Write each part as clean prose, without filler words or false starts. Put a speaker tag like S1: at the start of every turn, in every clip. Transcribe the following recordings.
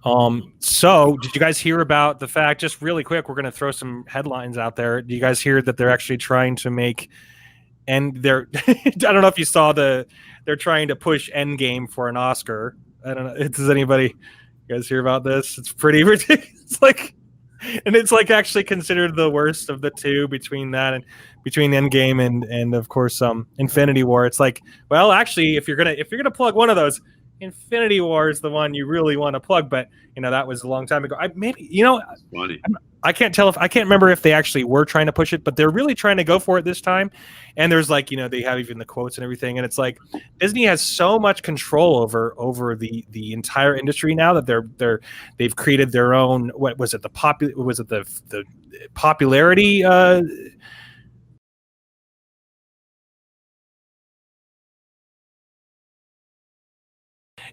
S1: So did you guys hear about the fact, just really quick, we're going to throw some headlines out there. Do you guys hear that they're actually trying to make, and they're, I don't know if you saw they're trying to push Endgame for an Oscar. I don't know. Does anybody, you guys hear about this? It's pretty ridiculous. It's like, and it's like actually considered the worst of the two between that and between Endgame and of course Infinity War. It's like, well, actually, if you're gonna plug one of those, Infinity War is the one you really want to plug. But that was a long time ago.
S2: Funny.
S1: I can't remember if they actually were trying to push it, but they're really trying to go for it this time. And there's like, they have even the quotes and everything. And it's like Disney has so much control over the entire industry now that they've created their own, what was it? The popularity,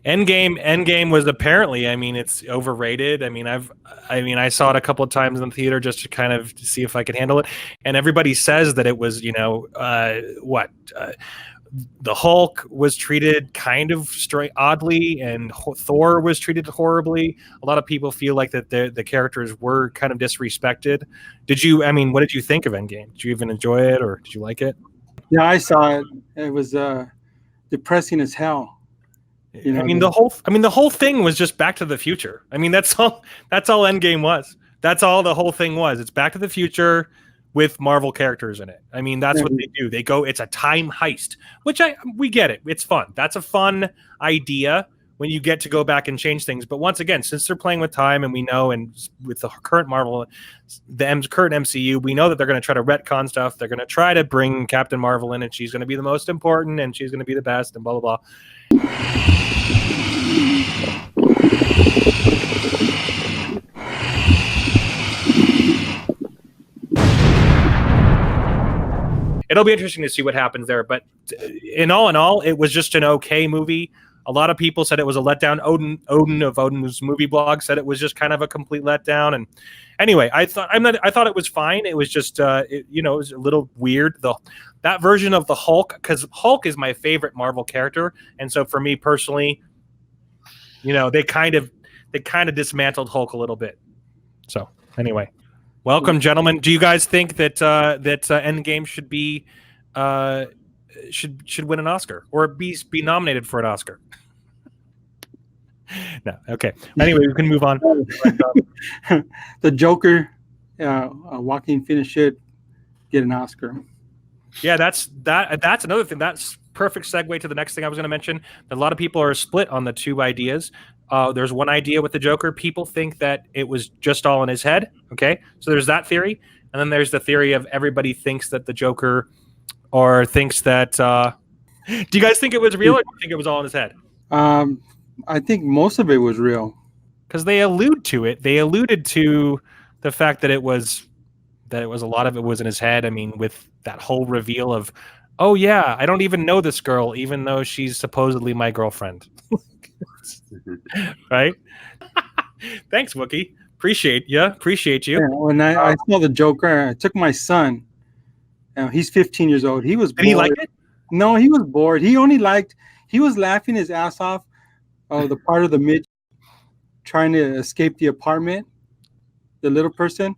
S1: Endgame was apparently, it's overrated. I saw it a couple of times in the theater just to kind of see if I could handle it. And everybody says that it was, the Hulk was treated kind of oddly, and Thor was treated horribly. A lot of people feel like that the characters were kind of disrespected. What did you think of Endgame? Did you even enjoy it, or did you like it?
S3: Yeah, I saw it. It was depressing as hell.
S1: The whole thing was just Back to the Future. That's all Endgame was. That's all the whole thing was. It's Back to the Future with Marvel characters in it. That's what they do. They go, it's a time heist, which we get it. It's fun. That's a fun idea when you get to go back and change things. But once again, since they're playing with time, and we know, and with the current Marvel, the current MCU, we know that they're going to try to retcon stuff. They're going to try to bring Captain Marvel in, and she's going to be the most important, and she's going to be the best, and blah, blah, blah. It'll be interesting to see what happens there. But in all, it was just an okay movie. A lot of people said it was a letdown. Odin of Odin's movie blog said it was just kind of a complete letdown. And anyway, I thought it was fine. It was just it was a little weird. That version of the Hulk, because Hulk is my favorite Marvel character, and so for me personally, they kind of dismantled Hulk a little bit. So anyway. Welcome, gentlemen. Do you guys think that Endgame should be should win an Oscar or be nominated for an Oscar? No. Okay. Anyway, we can move on.
S3: The Joker, Joaquin Phoenix should get an Oscar.
S1: Yeah, that's another thing. That's perfect segue to the next thing I was going to mention. A lot of people are split on the two ideas. There's one idea with the Joker. People think that it was just all in his head. Okay, so there's that theory, and then there's the theory of everybody thinks that the Joker, or thinks that. Do you guys think it was real, or do you think it was all in his head?
S3: I think most of it was real,
S1: because they allude to it. They alluded to the fact that it was a lot of it was in his head. With that whole reveal of, oh yeah, I don't even know this girl, even though she's supposedly my girlfriend. Right? Thanks, Wookie. Appreciate you.
S3: Yeah, when I saw the Joker, I took my son. He's 15 years old. He was bored.
S1: Did he like it?
S3: No, he was bored. He was laughing his ass off. The part of the midget trying to escape the apartment, the little person.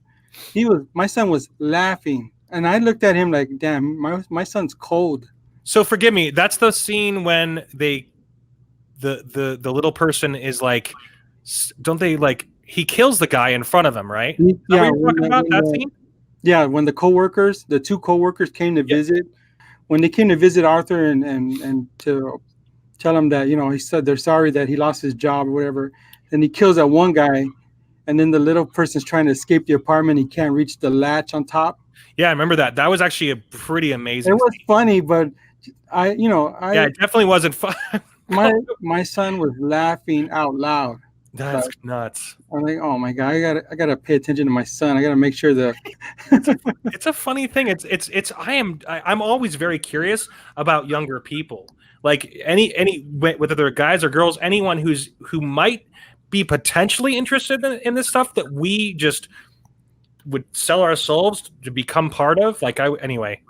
S3: My son was laughing, and I looked at him like, damn, my son's cold.
S1: So forgive me. That's the scene when the little person is like, don't they like, he kills the guy in front of him, right?
S3: Yeah,
S1: that scene?
S3: Yeah, when the two co-workers came to visit, when they came to visit Arthur and to tell him that, he said they're sorry that he lost his job or whatever, and he kills that one guy, and then the little person's trying to escape the apartment. He can't reach the latch on top.
S1: Yeah, I remember that. That was actually a pretty amazing.
S3: It was funny, but it
S1: definitely wasn't fun.
S3: my son was laughing out loud.
S1: That's nuts.
S3: I'm like, oh my god, I gotta pay attention to my son. I gotta make sure that
S1: it's a funny thing. I'm always very curious about younger people. Like any whether they're guys or girls, anyone who might be potentially interested in this stuff that we just would sell our souls to become part of. Anyway.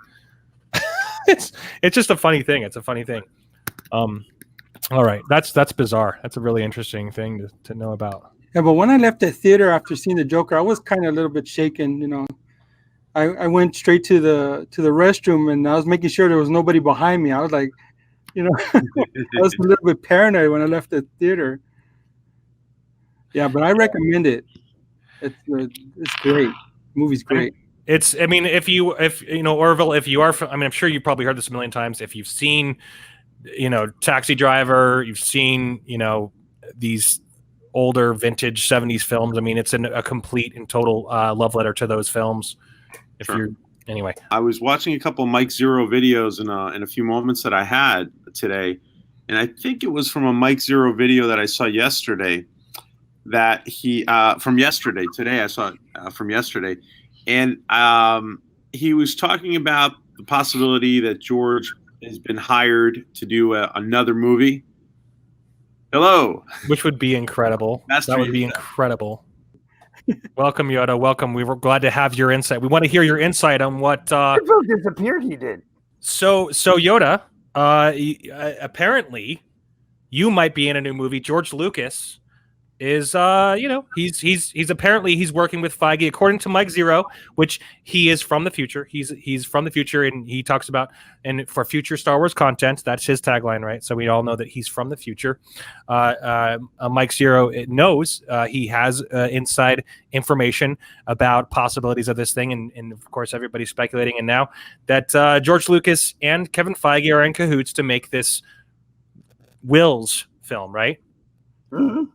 S1: it's just a funny thing. It's a funny thing. All right, that's bizarre. That's a really interesting thing to know about.
S3: Yeah, but when I left the theater after seeing the Joker, I was kind of a little bit shaken. I went straight to the restroom and I was making sure there was nobody behind me. I was like, I was a little bit paranoid when I left the theater. Yeah, but I recommend it. It's great. The movie's great.
S1: I mean, if Orville, if you are, I mean, I'm sure you've probably heard this a million times. If you've seen, Taxi Driver, you've seen, these older vintage 70s films. I mean, it's a complete and total love letter to those films. Anyway,
S2: I was watching a couple of Mike Zero videos in a few moments that I had today, and I think it was from a Mike Zero video that I saw yesterday. That he from yesterday. Today I saw it from yesterday, and he was talking about the possibility that George has been hired to do another movie. Hello,
S1: which would be incredible. That would be incredible. Welcome, Yoda. Welcome. We were glad to have your insight. We want to hear your insight on what
S4: disappeared. He did.
S1: So Yoda. Apparently, you might be in a new movie. George Lucas is he's apparently he's working with Feige, according to Mike Zero, which he is from the future. He's from the future, and he talks about, and for future Star Wars content, that's his tagline, right? So we all know that he's from the future. Mike Zero knows he has inside information about possibilities of this thing, and of course everybody's speculating, and now that George Lucas and Kevin Feige are in cahoots to make this Will's film, right?
S4: Mm-hmm.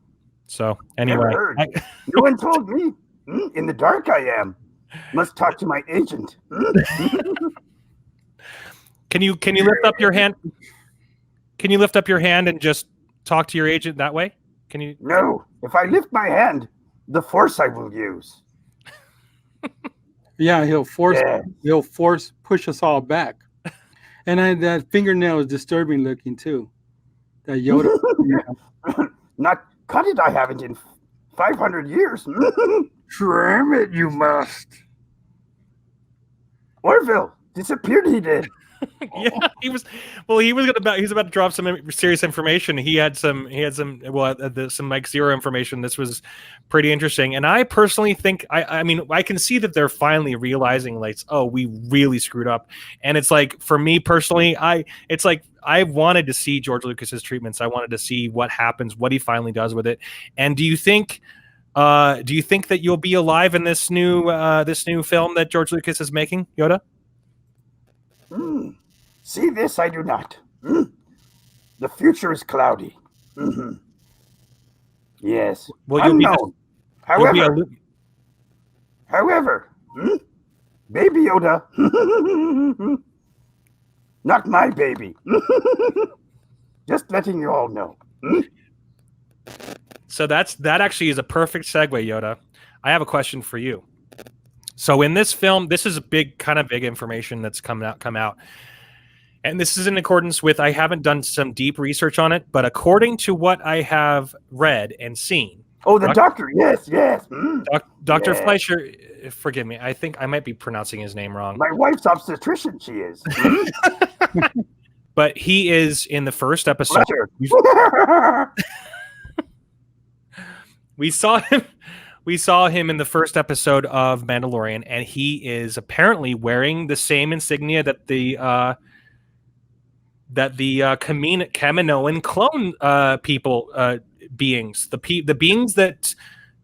S1: So anyway,
S4: no one told me. In the dark, I am. Must talk to my agent.
S1: Can you lift up your hand? Can you lift up your hand and just talk to your agent that way? Can you?
S4: No. If I lift my hand, the force I will use.
S3: Yeah, he'll push us all back. And that fingernail is disturbing looking too. That Yoda.
S4: Not cut it, I haven't in 500 years. Trim it, you must. Orville disappeared. He did.
S1: Yeah, he was about to drop some serious information. He had some Mike Zero information. This was pretty interesting, and I personally think I mean I can see that they're finally realizing, like, oh, we really screwed up. And it's like, for me personally, I wanted to see George Lucas's treatments. I wanted to see what happens, what he finally does with it. And do you think that you'll be alive in this new film that George Lucas is making, Yoda?
S4: See this? I do not. The future is cloudy. Yes.
S1: Well, unknown.
S4: However, Baby Yoda, not my baby. Just letting you all know.
S1: So that actually is a perfect segue, Yoda. I have a question for you. So in this film, this is a big information that's come out. And this is in accordance with, I haven't done some deep research on it, but according to what I have read and seen.
S4: Oh, the doctor. Yes.
S1: Dr.
S4: Yes.
S1: Fleischer, forgive me. I think I might be pronouncing his name wrong.
S4: My wife's obstetrician, she is.
S1: But he is in the first episode. We saw him in the first episode of Mandalorian, and he is apparently wearing the same insignia that the Kaminoan clone people beings, the beings that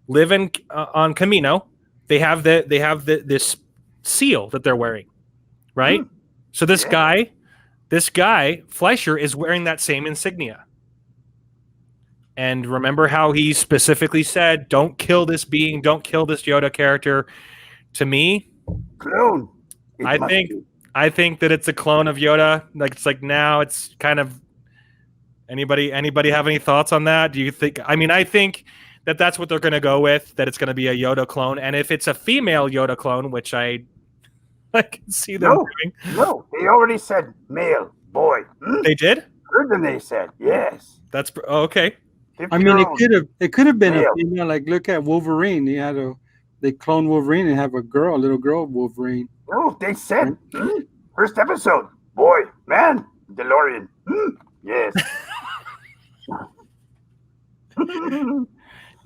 S1: live on Kamino. They have this seal that they're wearing, right? So this guy Fleischer is wearing that same insignia. And remember how he specifically said, "Don't kill this being, don't kill this Yoda character." To me,
S4: clone.
S1: I think that it's a clone of Yoda. Like, it's like, now it's kind of. Anybody have any thoughts on that? Do you think? I mean, I think that that's what they're going to go with. That it's going to be a Yoda clone, and if it's a female Yoda clone, which I can see them doing.
S4: No, they already said male, boy.
S1: They did?
S4: Heard them. They said yes.
S1: That's okay.
S3: I mean, it could have been a female. Like, look at Wolverine. They cloned Wolverine and have a little girl Wolverine.
S4: No, they said first episode, boy, man, DeLorean. Yes.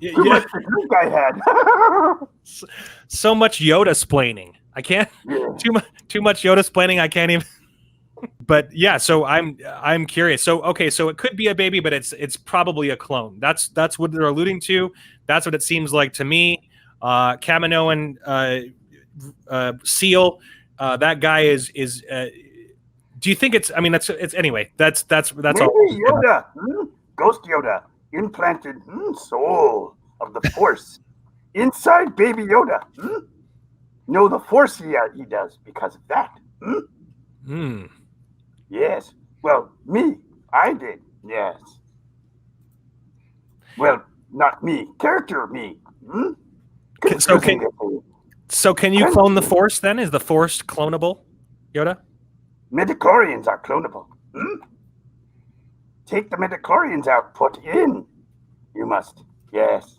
S4: Too much to drink I had.
S1: So much Yoda splaining. I can't.
S4: Yeah.
S1: Too much Yoda splaining. I can't even. But yeah, so I'm curious. So okay, so it could be a baby, but it's probably a clone. That's what they're alluding to. That's what it seems like to me. Kaminoan Seal. That guy is. Do you think it's? I mean, it's anyway. That's
S4: Maybe
S1: all.
S4: Yoda, Ghost Yoda, implanted soul of the Force inside Baby Yoda. No, the Force he does because of that. Yes. Well, me, I did. Yes. Well, not me. Character me.
S1: So can you clone the Force then? Is the Force clonable, Yoda?
S4: Midichlorians are clonable. Take the midichlorians out, put in. You must. Yes.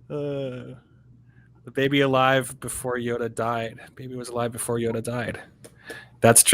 S1: The baby alive before Yoda died. Baby was alive before Yoda died. That's true.